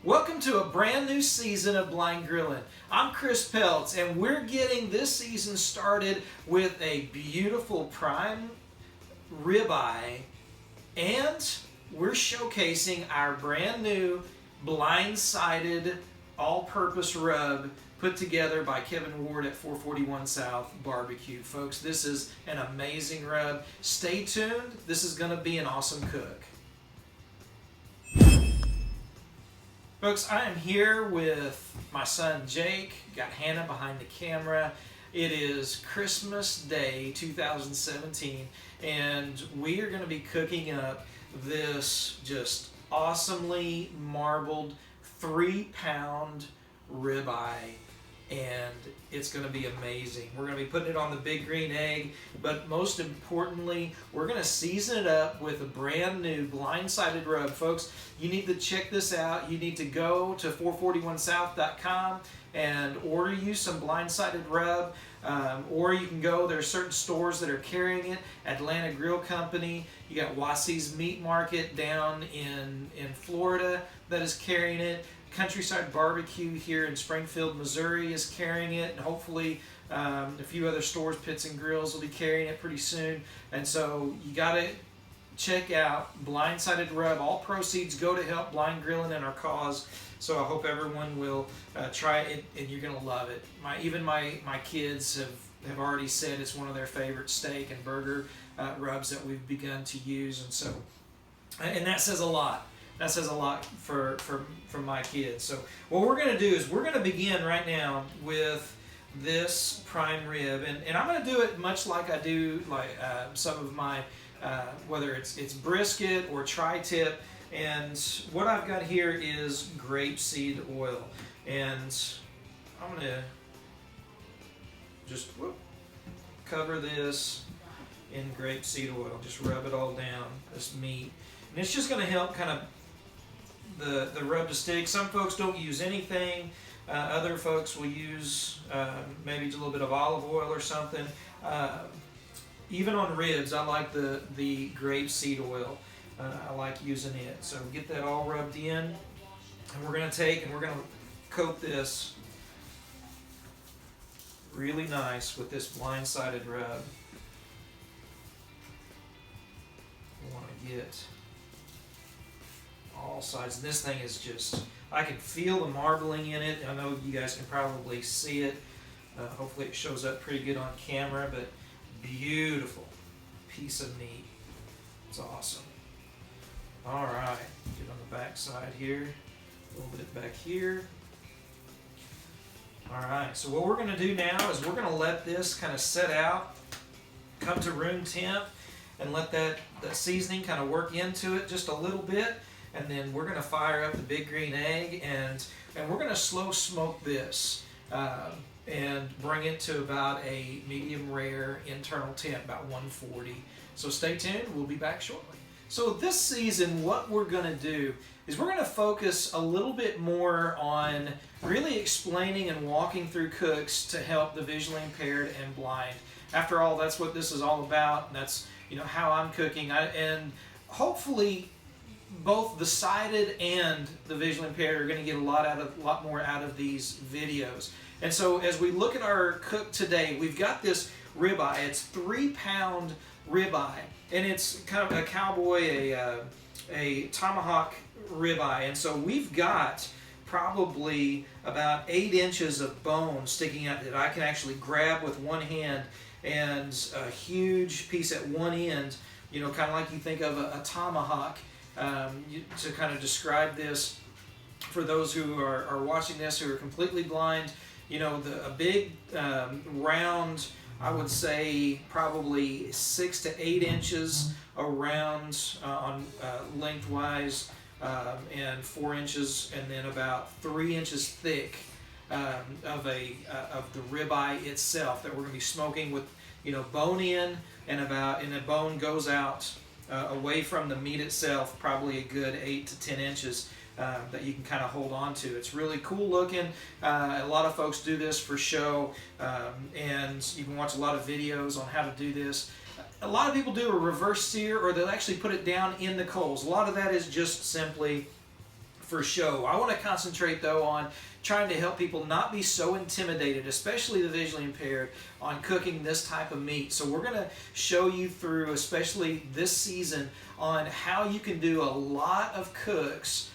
Welcome to a brand new season of Blind Grilling. I'm Chris Peltz, and we're getting this season started with a beautiful prime ribeye, and we're showcasing our brand new blind-sided all-purpose rub put together by Kevin Ward at 441 South Barbecue. Folks, this is an amazing rub. Stay tuned. This is going to be an awesome cook. Folks, I am here with my son Jake. Got Hannah behind the camera. It is Christmas Day 2017, and we are going to be cooking up this just awesomely marbled 3-pound ribeye, and it's going to be amazing. We're going to be putting it on the big green egg, but most importantly, we're going to season it up with a brand new blind-sided rub. Folks, you need to check this out. You need to go to 441south.com and order you some blind-sided rub, or you can go, there are certain stores that are carrying it. Atlanta Grill Company, you got Wasie's Meat Market down in Florida that is carrying it. Countryside Barbecue here in Springfield, Missouri is carrying it, and hopefully a few other stores, Pits and Grills, will be carrying it pretty soon. And so you got to check out Blind-Sided Rub. All proceeds go to help Blind Grilling and our cause. So I hope everyone will try it, and you're going to love it. Even my kids have already said it's one of their favorite steak and burger rubs that we've begun to use, and that says a lot. That says a lot for my kids. So what we're going to do is we're going to begin right now with this prime rib, and I'm going to do it much like I do some of my whether it's brisket or tri-tip. And what I've got here is grapeseed oil, and I'm going to just cover this in grapeseed oil. Just rub it all down, this meat, and it's just going to help kind of the rub to stick. Some folks don't use anything. Other folks will use maybe just a little bit of olive oil or something. Even on ribs, I like the grapeseed oil. I like using it. So get that all rubbed in, and we're going to take and we're going to coat this really nice with this blind-sided rub. We want to get all sides. And this thing is just, I can feel the marbling in it. I know you guys can probably see it. Hopefully it shows up pretty good on camera, but beautiful piece of meat. It's awesome. All right, get on the back side here, a little bit back here. All right, so what we're going to do now is we're going to let this kind of set out, come to room temp, and let that seasoning kind of work into it just a little bit. And then we're going to fire up the big green egg, and we're going to slow smoke this and bring it to about a medium rare internal temp, about 140. So stay tuned. We'll be back shortly. So this season, what we're going to do is we're going to focus a little bit more on really explaining and walking through cooks to help the visually impaired and blind. After all, that's what this is all about. That's how I'm cooking, and hopefully both the sighted and the visually impaired are going to get a lot more out of these videos. And so as we look at our cook today, we've got this ribeye. It's 3-pound ribeye, and it's kind of a cowboy, a tomahawk ribeye. And so we've got probably about 8 inches of bone sticking out that I can actually grab with one hand, and a huge piece at one end, kind of like you think of a tomahawk. To kind of describe this for those who are watching this who are completely blind, a big round, I would say probably 6 to 8 inches around on lengthwise, and 4 inches, and then about 3 inches thick of the ribeye itself that we're going to be smoking with bone in, and the bone goes out away from the meat itself, probably a good 8 to 10 inches that you can kind of hold on to. It's really cool looking. A lot of folks do this for show, and you can watch a lot of videos on how to do this. A lot of people do a reverse sear, or they'll actually put it down in the coals. A lot of that is just simply for show. I want to concentrate though on trying to help people not be so intimidated, especially the visually impaired, on cooking this type of meat. So we're going to show you through, especially this season, on how you can do a lot of cooks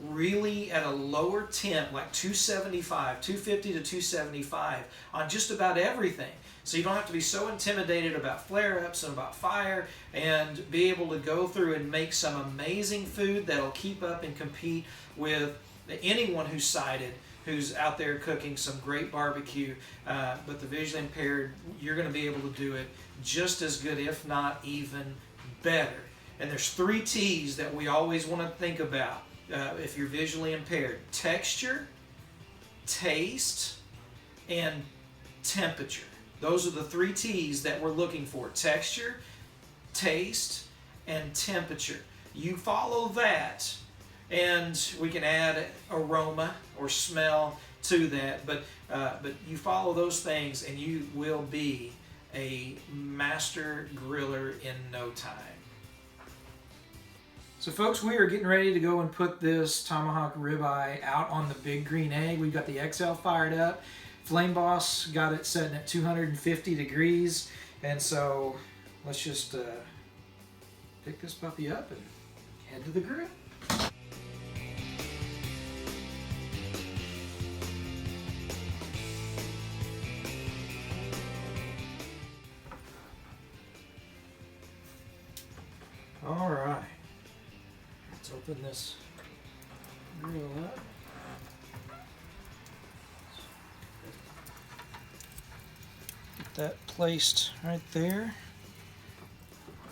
really at a lower temp, like 275, 250 to 275 on just about everything. So you don't have to be so intimidated about flare-ups and about fire, and be able to go through and make some amazing food that'll keep up and compete with anyone who's sighted, who's out there cooking some great barbecue. But the visually impaired, you're going to be able to do it just as good, if not even better. And there's 3 T's that we always want to think about if you're visually impaired: texture, taste, and temperature. Those are the 3 T's that we're looking for: texture, taste, and temperature. You follow that, and we can add aroma or smell to that, but you follow those things and you will be a master griller in no time. So folks, we are getting ready to go and put this tomahawk ribeye out on the big green egg. We've got the XL fired up. Flame Boss got it setting at 250 degrees. And so let's just pick this puppy up and head to the grill. All right. Let's open this grill up. Get that placed right there.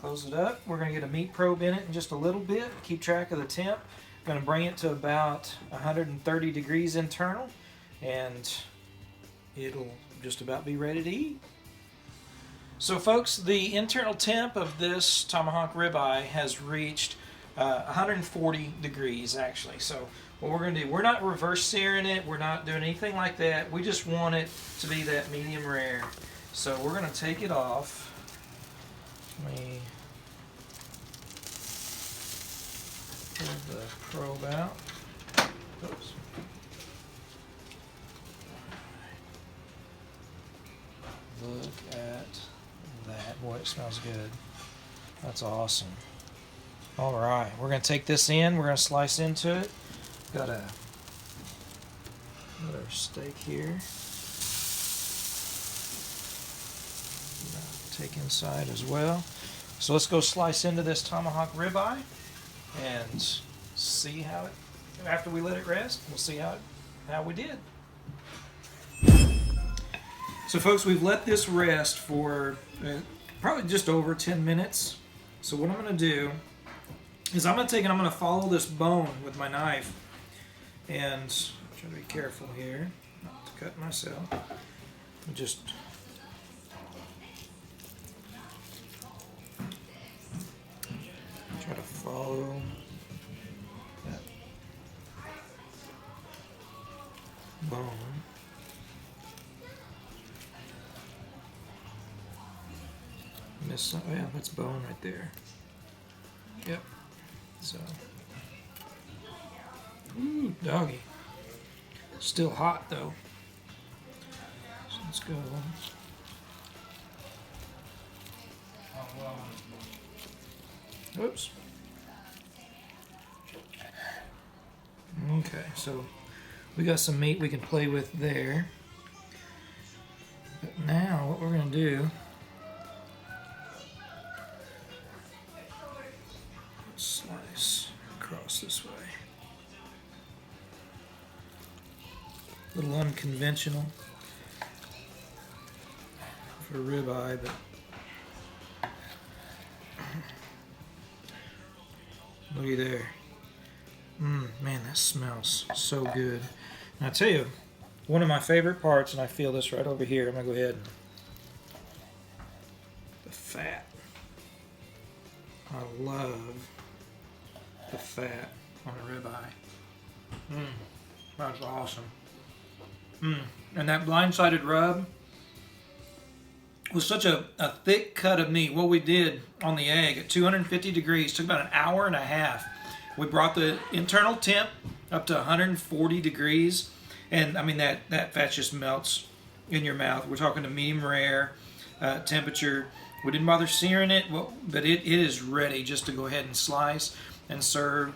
Close it up. We're going to get a meat probe in it in just a little bit. Keep track of the temp. Going to bring it to about 130 degrees internal, and it'll just about be ready to eat. So folks, the internal temp of this tomahawk ribeye has reached 140 degrees actually. So what we're going to do, we're not reverse searing it, we're not doing anything like that. We just want it to be that medium rare. So we're going to take it off. Let me pull the probe out. Oops. Look at that. Boy, it smells good. That's awesome. All right, we're going to take this in. We're going to slice into it. Got our steak here. Take inside as well. So let's go slice into this tomahawk ribeye and see how it, after we let it rest, we'll see how we did. So folks, we've let this rest for probably just over 10 minutes. So what I'm going to do is I'm going to follow this bone with my knife, and try to be careful here not to cut myself. Just try to follow that bone. Oh yeah, that's bone right there. Yep. So, ooh, doggy. Still hot though. So let's go. Oops. Okay, so we got some meat we can play with there. But now what we're going to do, slice across this way. A little unconventional for ribeye, but looky there. Man, that smells so good. And I tell you, one of my favorite parts, and I feel this right over here. I'm gonna go ahead and the fat. I love the fat on a ribeye. That's awesome. And that blindsided rub was such a thick cut of meat. What we did on the egg at 250 degrees took about an hour and a half. We brought the internal temp up to 140 degrees, and I mean that fat just melts in your mouth. We're talking to medium rare temperature. We didn't bother searing it, but it is ready just to go ahead and slice and serve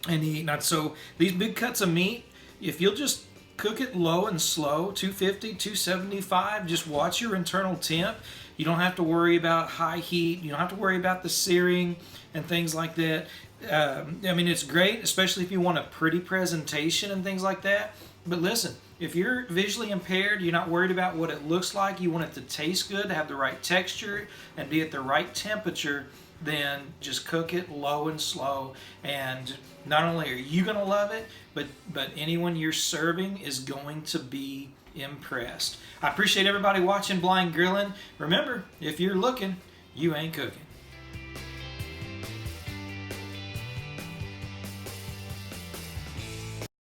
and eat. Now, so these big cuts of meat, if you'll just cook it low and slow, 250, 275, just watch your internal temp. You don't have to worry about high heat. You don't have to worry about the searing and things like that. I mean, it's great, especially if you want a pretty presentation and things like that. But listen, if you're visually impaired, you're not worried about what it looks like, you want it to taste good, to have the right texture, and be at the right temperature, then just cook it low and slow. And not only are you going to love it, but anyone you're serving is going to be impressed. I appreciate everybody watching Blind Grilling. Remember, if you're looking, you ain't cooking.